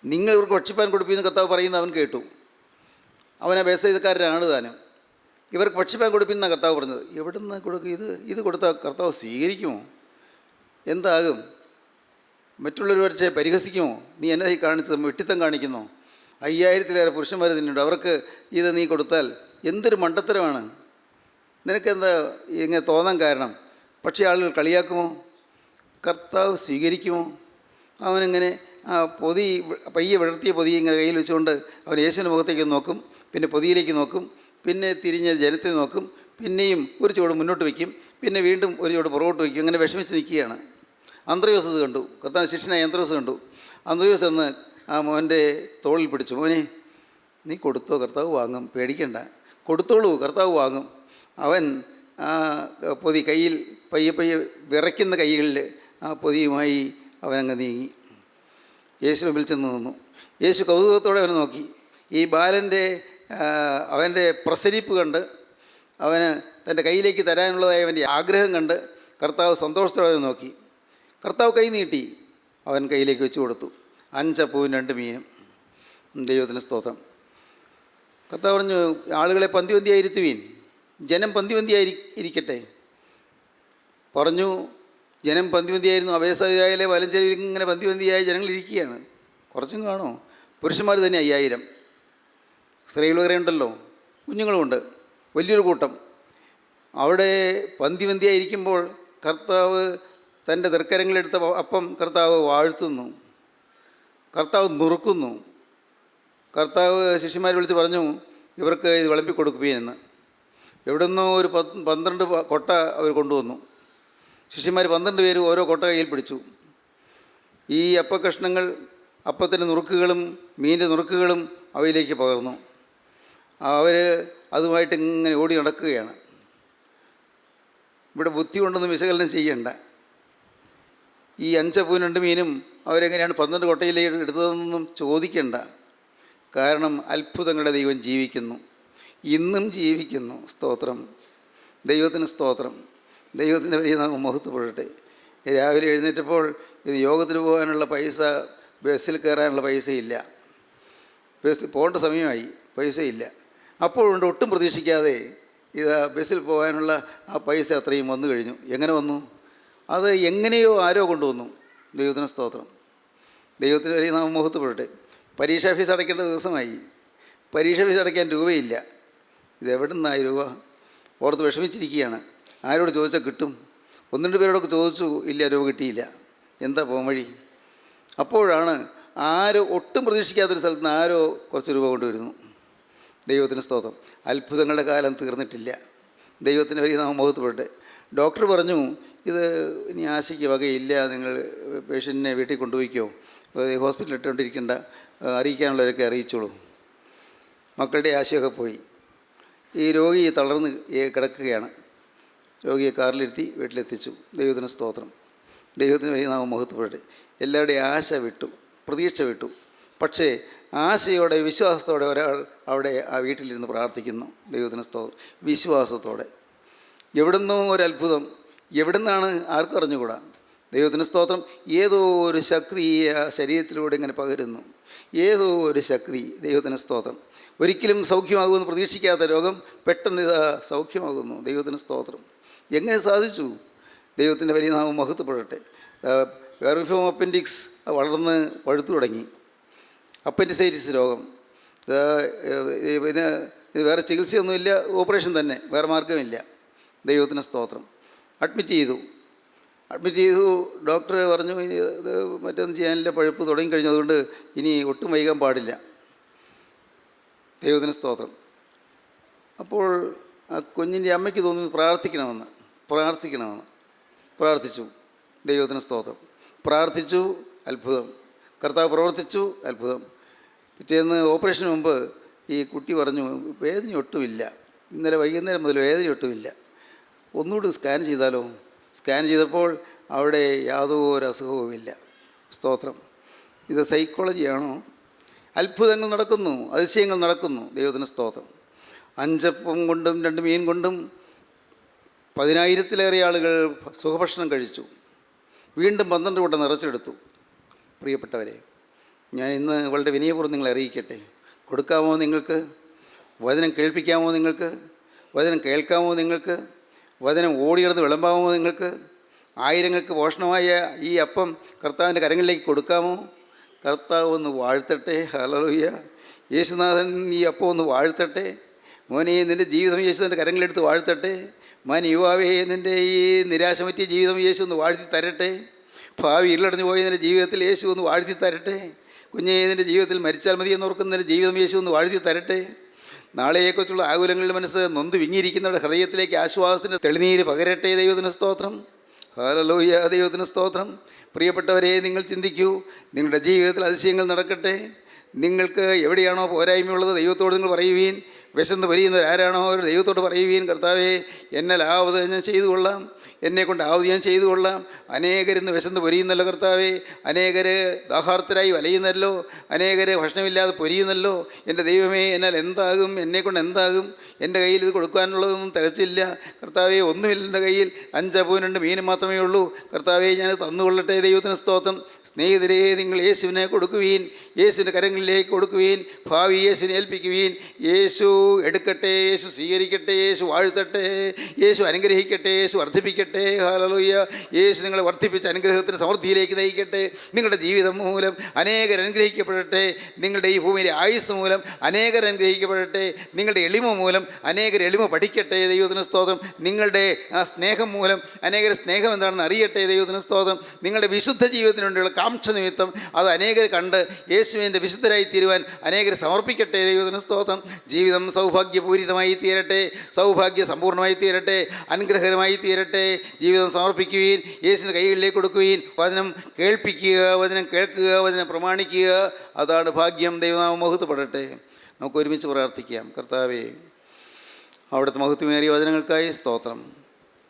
നിങ്ങൾ ഇവർക്ക് ഭക്ഷിപ്പാൻ കൊടുപ്പീന്ന് കർത്താവ് പറയുന്നത് അവൻ കേട്ടു. അവനെ ബേസൈതക്കാരനാണ് താനും. ഇവർക്ക് ഭക്ഷിപ്പാൻ കൊടുപ്പീന്നാണ് കർത്താവ് പറഞ്ഞത്. എവിടെ നിന്ന് കൊടുക്കും? ഇത് കൊടുത്താൽ കർത്താവ് സ്വീകരിക്കുമോ? എന്താകും? മറ്റുള്ളവർ പക്ഷേ പരിഹസിക്കുമോ? നീ എന്നെ കാണിച്ചത് വെട്ടിത്തം കാണിക്കുന്നോ? 5000-ലേറെ പുരുഷന്മാർ തന്നെയുണ്ട്, അവർക്ക് ഇത് നീ കൊടുത്താൽ എന്തൊരു മണ്ടത്തരമാണ്. നിനക്കെന്താ ഇങ്ങനെ തോന്നാൻ കാരണം? പക്ഷേ ആളുകൾ കളിയാക്കുമോ? കർത്താവ് സ്വീകരിക്കുമോ? അവനിങ്ങനെ ആ പൊതി പയ്യെ വിടർത്തിയ പൊതി ഇങ്ങനെ കയ്യിൽ വെച്ചുകൊണ്ട് അവൻ യേശുവിൻ്റെ മുഖത്തേക്ക് നോക്കും, പിന്നെ പൊതിയിലേക്ക് നോക്കും, പിന്നെ തിരിഞ്ഞ് ജനത്തെ നോക്കും, പിന്നെയും ഒരു ചുവട് മുന്നോട്ട് വയ്ക്കും, പിന്നെ വീണ്ടും ഒരു ചുവട് പുറകോട്ട് വയ്ക്കും. അങ്ങനെ വിഷമിച്ച് നിൽക്കുകയാണ്. അന്ത്രയോസ് ഇത് കണ്ടു. കർത്താവ് ശിഷ്യനായ അന്ത്രയോസ് കണ്ടു. അന്ത്രയോസ് എന്ന് ആ മോൻ്റെ തോളിൽ പിടിച്ചു. മോനെ, നീ കൊടുത്തോ, കർത്താവ് വാങ്ങും, പേടിക്കണ്ട, കൊടുത്തോളൂ, കർത്താവ് വാങ്ങും. അവൻ ആ പൊതി കയ്യിൽ പയ്യെ പയ്യെ വിറയ്ക്കുന്ന കൈകളിൽ ആ പൊതിയുമായി അവനങ്ങ് നീങ്ങി യേശു മുമ്പിൽ ചെന്ന് നിന്നു. യേശു കൗതുകത്തോടെ അവനെ നോക്കി. ഈ ബാലൻ്റെ അവൻ്റെ പ്രസരിപ്പ് കണ്ട്, അവന് തൻ്റെ കയ്യിലേക്ക് തരാനുള്ളതായ അവൻ്റെ ആഗ്രഹം കണ്ട് കർത്താവ് സന്തോഷത്തോടെ അവനെ നോക്കി. കർത്താവ് കൈ നീട്ടി അവൻ കയ്യിലേക്ക് വെച്ച് കൊടുത്തു. 5 അപ്പവും 2 മീനും. ദൈവത്തിന് സ്തോത്രം. കർത്താവ് പറഞ്ഞു, ആളുകളെ പന്തിവന്തിയായിരുത്തുവീൻ, ജനം പന്തിവന്തിയായിരിക്കട്ടെ. പറഞ്ഞു, ജനം പന്തിവന്തിയായിരുന്നു. അഭയസാധ്യതയിലെ വലഞ്ചേരിയിൽ ഇങ്ങനെ പന്തിവന്തിയായ ജനങ്ങളിരിക്കുകയാണ്. കുറച്ചും കാണോ? പുരുഷന്മാർ തന്നെ 5000, സ്ത്രീകൾ വേറെ ഉണ്ടല്ലോ, കുഞ്ഞുങ്ങളുമുണ്ട്, വലിയൊരു കൂട്ടം. അവിടെ പന്തിവന്തിയായിരിക്കുമ്പോൾ കർത്താവ് തൻ്റെ തൃക്കരങ്ങളെടുത്ത അപ്പം കർത്താവ് വാഴ്ത്തുന്നു, കർത്താവ് നുറുക്കുന്നു. കർത്താവ് ശിഷ്യന്മാരെ വിളിച്ച് പറഞ്ഞു, ഇവർക്ക് ഇത് വിളമ്പിക്കൊടുക്കുകയെന്ന്. എവിടെ നിന്നോ ഒരു 12 കൊട്ട അവർ കൊണ്ടുവന്നു. ശിഷ്യന്മാർ 12 പേരും ഓരോ കൊട്ട കയ്യിൽ പിടിച്ചു. ഈ അപ്പക്കഷ്ണങ്ങൾ, അപ്പത്തിൻ്റെ നുറുക്കുകളും മീനിൻ്റെ നുറുക്കുകളും അവയിലേക്ക് പകർന്നു. അവർ അതുമായിട്ട് ഇങ്ങനെ ഓടി നടക്കുകയാണ്. ഇവിടെ ബുദ്ധി കൊണ്ടൊന്നും വിശകലനം ചെയ്യണ്ട. ഈ 5 അപ്പവും 2 മീനും അവരെങ്ങനെയാണ് 12 കൊട്ടയിലേക്ക് എടുത്തതെന്നൊന്നും ചോദിക്കണ്ട. കാരണം അത്ഭുതങ്ങളുടെ ദൈവം ജീവിക്കുന്നു, ഇന്നും ജീവിക്കുന്നു. സ്തോത്രം, ദൈവത്തിന് സ്തോത്രം. ദൈവത്തിൻ്റെ വലിയ നാമം മഹത്വപ്പെടട്ടെ. രാവിലെ എഴുന്നേറ്റപ്പോൾ ഇത് യോഗത്തിന് പോകാനുള്ള പൈസ, ബസ്സിൽ കയറാനുള്ള പൈസയില്ല, ബസ്സിൽ പോകേണ്ട സമയമായി, പൈസയില്ല. അപ്പോഴുണ്ട് ഒട്ടും പ്രതീക്ഷിക്കാതെ ഇത് ബസ്സിൽ പോകാനുള്ള ആ പൈസ അത്രയും വന്നു കഴിഞ്ഞു. എങ്ങനെ വന്നു? അത് എങ്ങനെയോ ആരോ കൊണ്ടുവന്നു. ദൈവത്തിന് സ്തോത്രം. ദൈവത്തിന് വലിയ നാമം മഹത്വപ്പെടട്ടെ. പരീക്ഷാ ഫീസ് അടയ്ക്കേണ്ട ദിവസമായി, പരീക്ഷാ ഫീസ് അടയ്ക്കാൻ രൂപയില്ല. ഇതെവിടെ നിന്നായി രൂപ? ഓർത്ത് വിഷമിച്ചിരിക്കുകയാണ്. ആരോട് ചോദിച്ചാൽ കിട്ടും? 1-2 പേരോടൊക്കെ ചോദിച്ചു, ഇല്ല, രൂപ കിട്ടിയില്ല. എന്താ പോകാൻ വഴി? അപ്പോഴാണ് ആരോ, ഒട്ടും പ്രതീക്ഷിക്കാത്തൊരു സ്ഥലത്ത് നിന്ന് ആരോ കുറച്ച് രൂപ കൊണ്ടുവരുന്നു. ദൈവത്തിന് സ്തോത്രം. അത്ഭുതങ്ങളുടെ കാലം തീർന്നിട്ടില്ല. ദൈവത്തിന് വലിയ നാമം മഹത്വപ്പെടട്ടെ. ഡോക്ടർ പറഞ്ഞു, ഇത് ഇനി ആശയ്ക്ക് വകയില്ല, നിങ്ങൾ പേഷ്യൻറ്റിനെ വീട്ടിൽ കൊണ്ടുപോയിക്കോ, ഹോസ്പിറ്റലിൽ ഇട്ടുകൊണ്ടിരിക്കേണ്ട, അറിയിക്കാനുള്ളവരൊക്കെ അറിയിച്ചോളൂ. മക്കളുടെ ആശയൊക്കെ പോയി. ഈ രോഗി തളർന്ന് കിടക്കുകയാണ്. രോഗിയെ കാറിലിരുത്തി വീട്ടിലെത്തിച്ചു. ദൈവത്തിന് സ്തോത്രം. ദൈവത്തിന് വലിയ നാമം മഹത്വപ്പെടട്ടെ. എല്ലാവരുടെയും ആശ വിട്ടു, പ്രതീക്ഷ വിട്ടു. പക്ഷേ ആശയോടെ, വിശ്വാസത്തോടെ ഒരാൾ അവിടെ ആ വീട്ടിലിരുന്ന് പ്രാർത്ഥിക്കുന്നു. ദൈവത്തിന് സ്തോത്രം. വിശ്വാസത്തോടെ. എവിടുന്നോ ഒരത്ഭുതം, എവിടുന്നാണ് ആർക്കും അറിഞ്ഞുകൂടാ. ദൈവത്തിന് സ്തോത്രം. ഏതോ ഒരു ശക്തി ആ ശരീരത്തിലൂടെ ഇങ്ങനെ പകരുന്നു, ഏതോ ഒരു ശക്തി. ദൈവത്തിന് സ്തോത്രം. ഒരിക്കലും സൗഖ്യമാകുമെന്ന് പ്രതീക്ഷിക്കാത്ത രോഗം പെട്ടെന്ന് ഇതാ സൗഖ്യമാകുന്നു. ദൈവത്തിന് സ്തോത്രം. എങ്ങനെ സാധിച്ചു? ദൈവത്തിൻ്റെ വലിയ നാമം മഹത്വപ്പെടട്ടെ. വെർമിഫോം അപ്പൻഡിക്സ് വളർന്ന് പഴുത്തു തുടങ്ങി. അപ്പൻഡിസൈറ്റിസ് രോഗം. ഇത് വേറെ ചികിത്സയൊന്നുമില്ല, ഓപ്പറേഷൻ തന്നെ, വേറെ മാർഗമില്ല. ദൈവത്തിന് സ്തോത്രം. അഡ്മിറ്റ് ചെയ്തു. ഡോക്ടർ പറഞ്ഞു, ഇത് മറ്റൊന്നും ചെയ്യാനില്ല, പഴുപ്പ് തുടങ്ങിക്കഴിഞ്ഞു, അതുകൊണ്ട് ഇനി ഒട്ടും വൈകാൻ പാടില്ല. ദൈവത്തിന് സ്തോത്രം. അപ്പോൾ ആ കുഞ്ഞിൻ്റെ അമ്മയ്ക്ക് തോന്നുന്നത് പ്രാർത്ഥിക്കണമെന്ന്. പ്രാർത്ഥിച്ചു. ദൈവത്തിന് സ്തോത്രം. പ്രാർത്ഥിച്ചു, അത്ഭുതം. കർത്താവ് പ്രവർത്തിച്ചു, അത്ഭുതം. പിറ്റേന്ന് ഓപ്പറേഷന് മുമ്പ് ഈ കുട്ടി പറഞ്ഞു, വേദന ഒട്ടുമില്ല, ഇന്നലെ വൈകുന്നേരം മുതൽ വേദന ഒട്ടുമില്ല. ഒന്നുകൂടി സ്കാൻ ചെയ്താലോ? സ്കാൻ ചെയ്തപ്പോൾ അവിടെ യാതൊരു അസുഖവുമില്ല. സ്തോത്രം. ഇത് സൈക്കോളജിയാണോ? അത്ഭുതങ്ങൾ നടക്കുന്നു, അതിശയങ്ങൾ നടക്കുന്നു. ദൈവത്തിന് സ്തോത്രം. 5 അപ്പം കൊണ്ടും 2 മീൻ കൊണ്ടും 10,000-ലേറെ ആളുകൾ സുഖഭക്ഷണം കഴിച്ചു. വീണ്ടും 12 കൂട്ടം നിറച്ചെടുത്തു. പ്രിയപ്പെട്ടവരെ, ഞാൻ ഇന്ന് വളരെ വിനയപൂർവ്വം നിങ്ങളെ അറിയിക്കട്ടെ. കൊടുക്കാമോ നിങ്ങൾക്ക്? വചനം കേൾപ്പിക്കാമോ നിങ്ങൾക്ക്? വചനം കേൾക്കാമോ നിങ്ങൾക്ക്? വചനം ഓടിയിടന്ന് വിളമ്പാമോ നിങ്ങൾക്ക്? ആയിരങ്ങൾക്ക് പോഷണമായ ഈ അപ്പം കർത്താവിൻ്റെ കരങ്ങളിലേക്ക് കൊടുക്കാമോ? കർത്താവ് ഒന്ന് വാഴ്ത്തട്ടെ. ഹല്ലേലൂയ. യേശുനാഥൻ ഈ അപ്പം ഒന്ന് വാഴ്ത്തട്ടെ. മോനെ, നിൻ്റെ ജീവിതം യേശുവിൻ്റെ കരങ്ങളെടുത്ത് വാഴ്ത്തട്ടെ. മാൻ യുവാവേ, നിൻ്റെ ഈ നിരാശ പറ്റിയ ജീവിതം യേശു ഒന്ന് വാഴ്ത്തി തരട്ടെ. ഭാവി ഇരുളടഞ്ഞു പോയ നിൻ്റെ ജീവിതത്തിൽ യേശു ഒന്ന് വാഴ്ത്തി തരട്ടെ. കുഞ്ഞേ, നിൻ്റെ ജീവിതത്തിൽ മരിച്ചാൽ മതി എന്നോർക്കുന്നതിൻ്റെ ജീവിതം യേശു ഒന്ന് വാഴ്ത്തി തരട്ടെ. നാളെയെക്കുറിച്ചുള്ള ആകുലങ്ങളുടെ മനസ്സ് നൊന്ത് വിങ്ങിയിരിക്കുന്നവരുടെ ഹൃദയത്തിലേക്ക് ആശ്വാസത്തിൻ്റെ തെളിനീര് പകരട്ടെ. ദൈവത്തിന് സ്തോത്രം. ഹല്ലേലൂയ. ദൈവത്തിന് സ്തോത്രം. പ്രിയപ്പെട്ടവരെ, നിങ്ങൾ ചിന്തിക്കൂ. നിങ്ങളുടെ ജീവിതത്തിൽ അതിശയങ്ങൾ നടക്കട്ടെ. നിങ്ങൾക്ക് എവിടെയാണോ പോരായ്മയുള്ളത് ദൈവത്തോട് നിങ്ങൾ പറയുവീൻ. വിശന്ന് പരിയുന്നവരാരാണോ അവർ ദൈവത്തോട് പറയുവീൻ. കർത്താവേ, എന്നാൽ ആവത് ഞാൻ ചെയ്തു കൊള്ളാം, എന്നെക്കൊണ്ട് ആവത് ഞാൻ ചെയ്തു കൊള്ളാം. അനേകരിന്ന് വിശന്ന് പൊരിയുന്നല്ലോ കർത്താവേ. അനേകർ ദാഹാർത്തരായി വലയുന്നല്ലോ. അനേകർ ഭക്ഷണമില്ലാതെ പൊരിയുന്നല്ലോ. എൻ്റെ ദൈവമേ, എന്നാൽ എന്താകും? എന്നെക്കൊണ്ട് എന്താകും? എൻ്റെ കയ്യിൽ ഇത് കൊടുക്കാനുള്ളതൊന്നും തികച്ചില്ല കർത്താവേ. ഒന്നുമില്ല എൻ്റെ കയ്യിൽ. 5 അപ്പവും 2 മീനും മാത്രമേ ഉള്ളൂ. കർത്താവേ, ഞാൻ തന്നുകൊള്ളട്ടെ. ദൈവത്തിന് സ്തോത്രം. സ്നേഹിതരെ, നിങ്ങൾ യേശുവിനെ കൊടുക്കുവീൻ. യേശുവിൻ്റെ കരങ്ങളിലേക്ക് കൊടുക്കുവീൻ. ഭാവി യേശുവിനെ ഏൽപ്പിക്കുവീൻ. യേശു എടുക്കട്ടെ, യേശു സ്വീകരിക്കട്ടെ, യേശു വാഴ്ത്തട്ടെ, യേശു അനുഗ്രഹിക്കട്ടെ, യേശു വർദ്ധിപ്പിക്കട്ടെ. ഹല്ലേലൂയ. യേശു നിങ്ങളെ വർദ്ധിപ്പിച്ച് അനുഗ്രഹത്തിന് സമൃദ്ധിയിലേക്ക് നയിക്കട്ടെ. നിങ്ങളുടെ ജീവിതം മൂലം അനേകർ അനുഗ്രഹിക്കപ്പെടട്ടെ. നിങ്ങളുടെ ഈ ഭൂമിയിലെ ആയുസ് മൂലം അനേകർ അനുഗ്രഹിക്കപ്പെടട്ടെ. നിങ്ങളുടെ എളിമ മൂലം അനേകർ എളിമ പഠിക്കട്ടെ. ദൈവത്തിന് സ്തോത്രം. നിങ്ങളുടെ ആ സ്നേഹം മൂലം അനേകർ സ്നേഹം എന്താണെന്ന് അറിയട്ടെ. ദൈവത്തിന് സ്തോത്രം. നിങ്ങളുടെ വിശുദ്ധ ജീവിതത്തിന് വേണ്ടിയുള്ള കാംക്ഷ നിമിത്തം അത് അനേകർ കണ്ട് യേശുവിൻ്റെ വിശുദ്ധരായി തീരുവാൻ അനേകർ സമർപ്പിക്കട്ടെ. ദൈവത്തിന് സ്തോത്രം. ജീവിതം സൗഭാഗ്യപൂരിതമായി തീരട്ടെ. സൗഭാഗ്യ സമ്പൂർണ്ണമായി തീരട്ടെ. അനുഗ്രഹകരമായി തീരട്ടെ. ജീവിതം സമർപ്പിക്കുകയും യേശുവിൻ്റെ കൈകളിലേക്ക് കൊടുക്കുകയും വചനം കേൾപ്പിക്കുക, വചനം കേൾക്കുക, വചനം പ്രമാണിക്കുക. അതാണ് ഭാഗ്യം. ദൈവനാമം മഹത്വപ്പെടട്ടെ. നമുക്ക് ഒരുമിച്ച് പ്രാർത്ഥിക്കാം. കർത്താവേ, അവിടുത്തെ മഹത്വമേറിയ വചനങ്ങൾക്കായി സ്തോത്രം.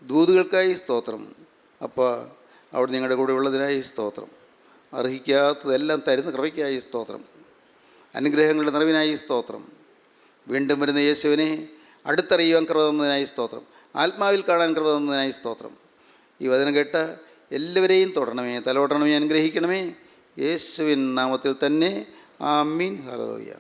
ദൂതുകൾക്കായി സ്തോത്രം. അപ്പോൾ അവിടെ നിങ്ങളുടെ കൂടെ ഉള്ളതിനായി സ്തോത്രം. അർഹിക്കാത്തതെല്ലാം തരുന്ന കൃപയ്ക്കായി സ്തോത്രം. അനുഗ്രഹങ്ങളുടെ നിറവിനായി സ്തോത്രം. വീണ്ടും വരുന്ന യേശുവിനെ അടുത്തറിയുവാൻ കൃപ തന്നതിനായി സ്തോത്രം. ആത്മാവിൽ കാണാൻ കൃപ തന്നതിനായി സ്തോത്രം. ഈ വചനം കേട്ട എല്ലാവരെയും തൊടണമേ, തലോടണമേ, അനുഗ്രഹിക്കണമേ. യേശുവിൻ നാമത്തിൽ തന്നെ. ആമീൻ. ഹല്ലേലൂയ.